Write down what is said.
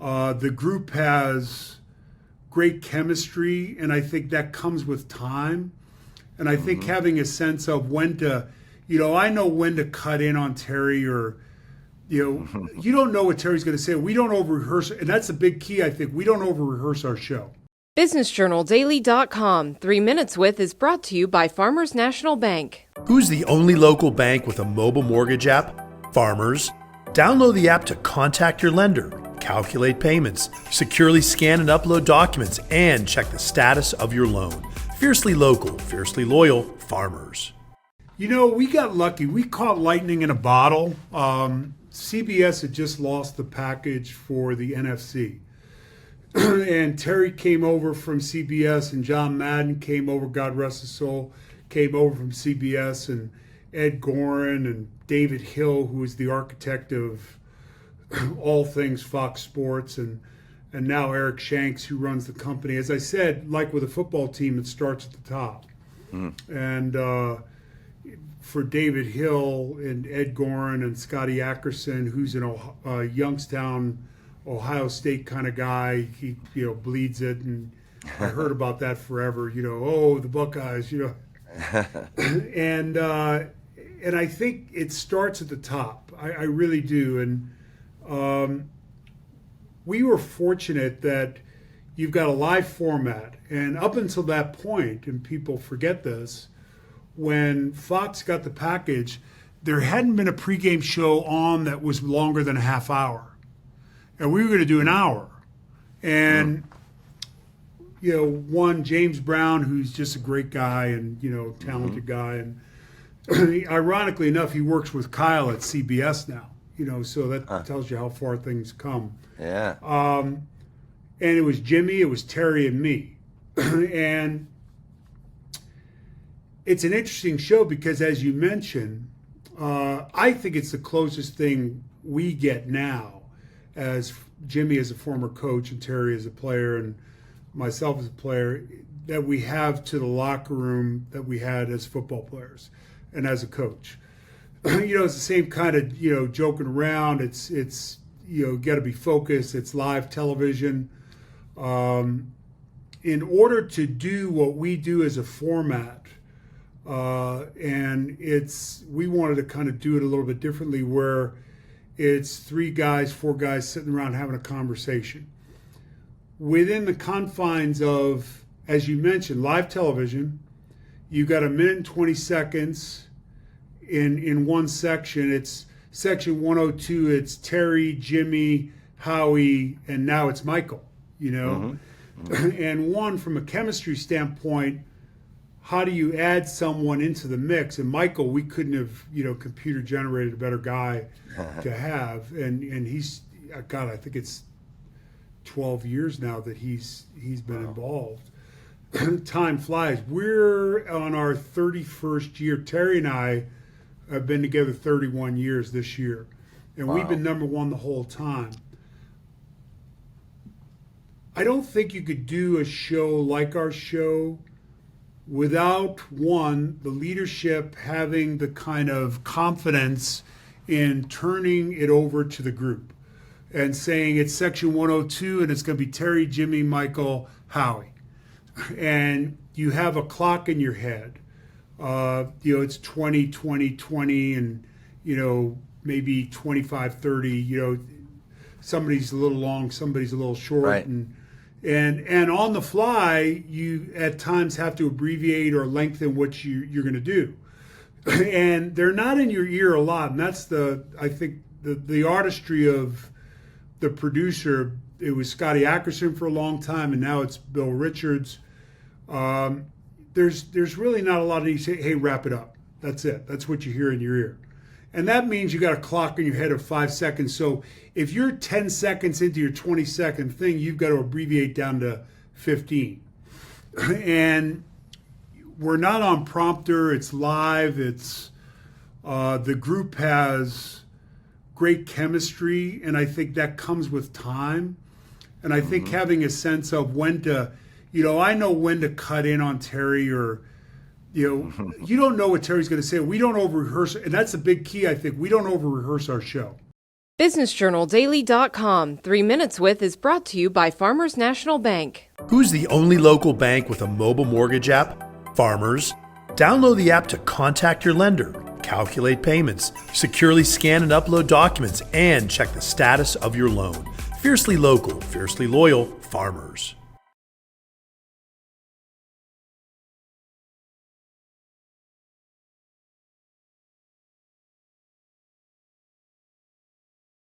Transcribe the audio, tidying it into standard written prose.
The group has great chemistry, and I think that comes with time. And I think having a sense of when to, I know when to cut in on Terry, or, you don't know what Terry's going to say. We don't over rehearse. And that's a big key, I think. We don't over rehearse our show. BusinessJournalDaily.com 3 Minutes With is brought to you by Farmers National Bank. Who's the only local bank with a mobile mortgage app? Farmers. Download the app to contact your lender, calculate payments, securely scan and upload documents, and check the status of your loan. Fiercely local, fiercely loyal, Farmers. We got lucky. We caught lightning in a bottle. CBS had just lost the package for the NFC. And Terry came over from CBS, and John Madden came over, God rest his soul, came over from CBS, and Ed Gorin and David Hill, who is the architect of all things Fox Sports, and now Eric Shanks, who runs the company. As I said, like with a football team, it starts at the top. And for David Hill and Ed Gorin and Scotty Ackerson, who's a Youngstown, Ohio State kind of guy, he bleeds it, and I heard about that forever. The Buckeyes, and I think it starts at the top. I really do, and we were fortunate that you've got a live format, and up until that point, and people forget this, when Fox got the package, there hadn't been a pregame show on that was longer than a half hour. And we were going to do an hour. And, one, James Brown, who's just a great guy and, talented guy. And ironically enough, he works with Kyle at CBS now, so that tells you how far things come. Yeah. And it was Jimmy, it was Terry, and me. And it's an interesting show because, as you mentioned, I think it's the closest thing we get now, as Jimmy as a former coach and Terry as a player and myself as a player, that we have to the locker room that we had as football players and as a coach. It's the same kind of, joking around. It's got to be focused. It's live television. In order to do what we do as a format, and we wanted to kind of do it a little bit differently, where it's 4 guys sitting around having a conversation within the confines of, as you mentioned, live television. You got 1 minute and 20 seconds in one section. It's section 102. It's Terry, Jimmy, Howie, and now it's Michael. And one, from a chemistry standpoint, how do you add someone into the mix? And Michael, we couldn't have, computer generated a better guy to have. And he's, God, I think it's 12 years now that he's been involved. Time flies. We're on our 31st year. Terry and I have been together 31 years this year. And we've been number one the whole time. I don't think you could do a show like our show without, one, the leadership having the kind of confidence in turning it over to the group and saying it's section 102 and it's going to be Terry, Jimmy, Michael, Howie. And you have a clock in your head. It's 20, 20, 20, and, maybe 25, 30, somebody's a little long, somebody's a little short. Right. And on the fly, you at times have to abbreviate or lengthen what you're going to do. And they're not in your ear a lot. And that's I think the artistry of the producer. It was Scotty Ackerson for a long time, and now it's Bill Richards. There's really not a lot of you say, hey, wrap it up. That's it. That's what you hear in your ear. And that means you got a clock in your head of 5 seconds. So if you're 10 seconds into your 20-second thing, you've got to abbreviate down to 15. And we're not on prompter. It's live. It's the group has great chemistry, and I think that comes with time. And I think having a sense of when to, I know when to cut in on Terry, or you don't know what Terry's going to say. We don't over rehearse, and that's a big key. I think we don't over rehearse our show. BusinessJournalDaily.com. 3 Minutes With is brought to you by Farmers National Bank. Who's the only local bank with a mobile mortgage app? Farmers. Download the app to contact your lender, calculate payments, securely scan and upload documents, and check the status of your loan. Fiercely local, fiercely loyal, Farmers.